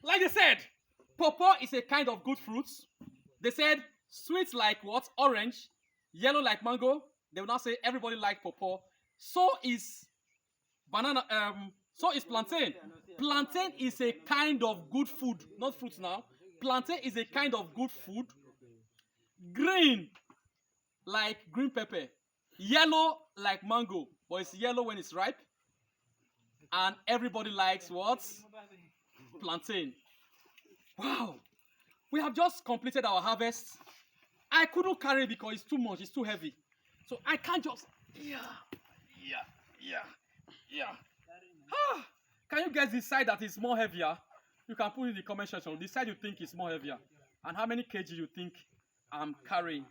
Like they said, pawpaw is a kind of good fruit. They said sweet like what? Orange, yellow like mango. They will now say everybody like pawpaw. So is banana. So is plantain. Plantain is a kind of good food, not fruit now. Plantain is a kind of good food. Green like green pepper, yellow like mango, but it's yellow when it's ripe. And everybody likes what? Plantain. Wow. We have just completed our harvest. I couldn't carry it because it's too much, it's too heavy. So I can't just, yeah. Can you guys decide that it's more heavier? You can put in the comment section. Decide you think it's more heavier. And how many kg you think I'm carrying.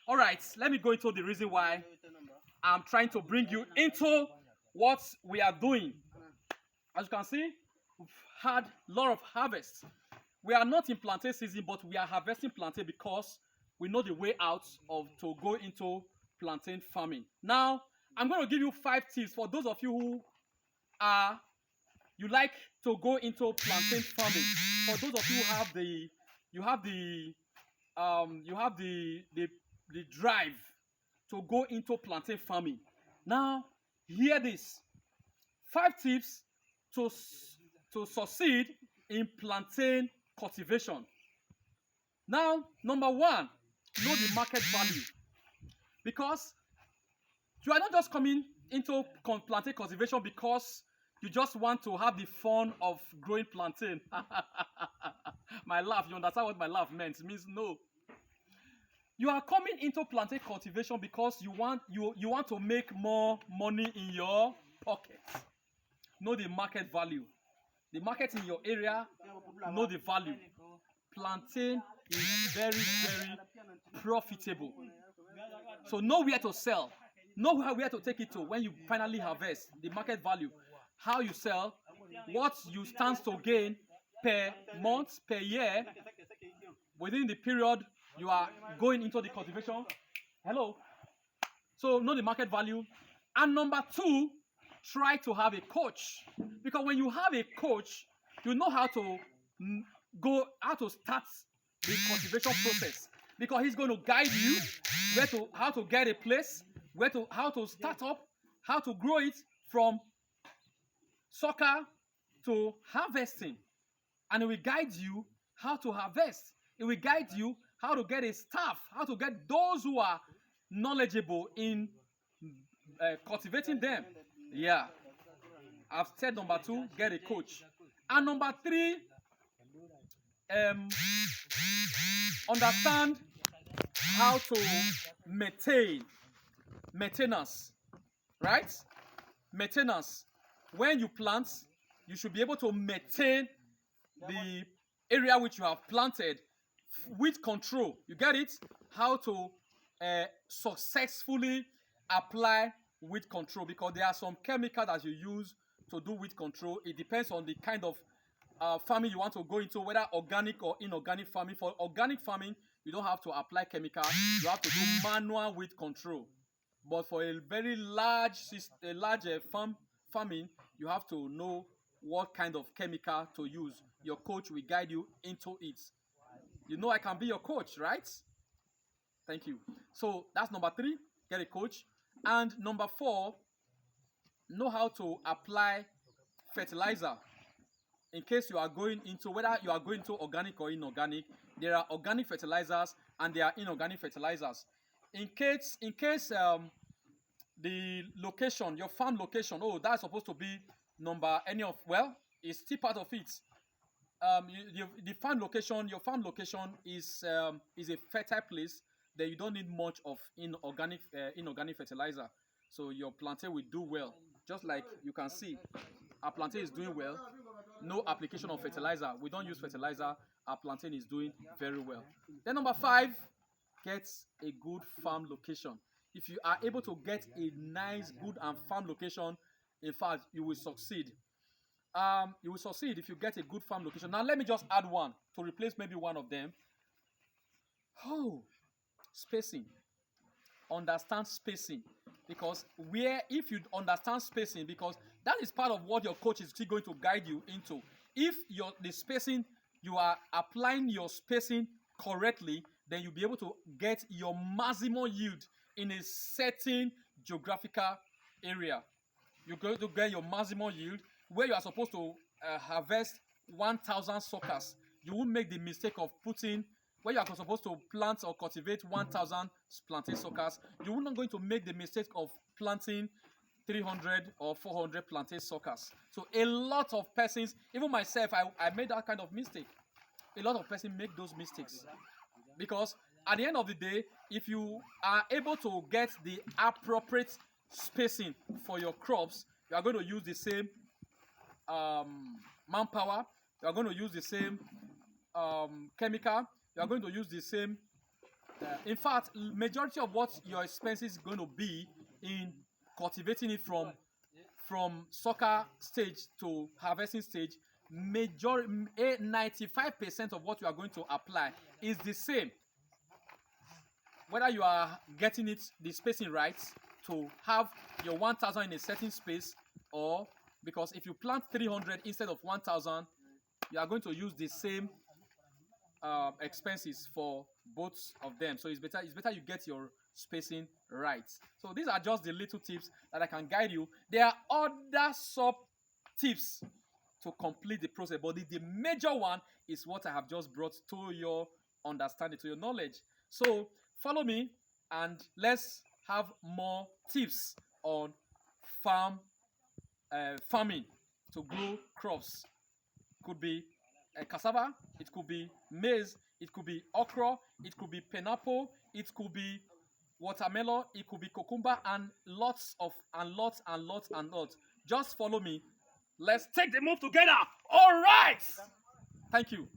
All right, let me go into the reason why I'm trying to bring you into what we are doing. As you can see, we've had a lot of harvest. We are not in plantain season, but we are harvesting plantain because we know the way out of to go into plantain farming. Now, I'm going to give you 5 tips for those of you who are you like to go into plantain farming. For those of you who have the drive to go into plantain farming. Now, hear this. 5 tips to succeed in plantain cultivation. Now, number 1, know the market value. Because you are not just coming into plantain cultivation because you just want to have the fun of growing plantain. My laugh, you understand what my laugh meant? It means no. You are coming into plantain cultivation because you want to make more money in your pocket. Know the market value. The market in your area, know the value. Plantain is very, very profitable. So know where to sell. Know where to take it to when you finally harvest. The market value. How you sell. What you stand to gain per month, per year. Within the period you are going into the cultivation. Hello. So know the market value. And number 2, try to have a coach. Because when you have a coach, you know how to start the cultivation process. Because he's going to guide you how to get a place, how to start up, how to grow it from sucker to harvesting. And it will guide you how to harvest. It will guide you how to get a staff, how to get those who are knowledgeable in cultivating them. Yeah. I've said number 2, get a coach. And number 3, understand how to maintenance, right? Maintenance. When you plant, you should be able to maintain the area which you have planted with control. You get it? How to successfully apply weed control, because there are some chemicals that you use to do weed control. It depends on the kind of farming you want to go into, whether organic or inorganic farming. For organic farming, you don't have to apply chemical. You have to do manual weed control. But for a very large farming, you have to know what kind of chemical to use. Your coach will guide you into it. You know I can be your coach, right? Thank you. So that's number 3, get a coach. And number 4, know how to apply fertilizer. In case you are going into, whether you are going to organic or inorganic, there are organic fertilizers and there are inorganic fertilizers. In case the location, your farm location, that's supposed to be it's still part of it. The farm location, your farm location is a fertile place. Then you don't need much of inorganic fertilizer. So your plantain will do well. Just like you can see, our plantain is doing well. No application of fertilizer. We don't use fertilizer. Our plantain is doing very well. Then number 5, get a good farm location. If you are able to get a nice, good and farm location, in fact, you will succeed. You will succeed if you get a good farm location. Now, let me just add one to replace maybe one of them. Spacing. Understand spacing. Because if you understand spacing, because that is part of what your coach is still going to guide you into. If the spacing, you are applying your spacing correctly, then you'll be able to get your maximum yield in a certain geographical area. You're going to get your maximum yield where you are supposed to harvest 1,000 suckers. You won't make the mistake of putting, where you are supposed to plant or cultivate 1,000 plantain suckers, you're not going to make the mistake of planting 300 or 400 plantain suckers. So a lot of persons, even myself, I made that kind of mistake. A lot of persons make those mistakes. Because at the end of the day, if you are able to get the appropriate spacing for your crops, you are going to use the same manpower, you are going to use the same chemical, you are going to use the same in fact, majority of what your expense is going to be in cultivating it from sucker stage to harvesting stage, 95% of what you are going to apply is the same. Whether you are getting it the spacing right to have your 1,000 in a certain space, or because if you plant 300 instead of 1,000, you are going to use the same expenses for both of them. So it's better you get your spacing right. So these are just the little tips that I can guide you. There are other sub tips to complete the process, but the major one is what I have just brought to your understanding, to your knowledge. So follow me and let's have more tips on farming to grow crops. Could be cassava, it could be maize, it could be okra, it could be pineapple, it could be watermelon, it could be cucumber, and lots. Just follow me. Let's take the move together. All right. Thank you.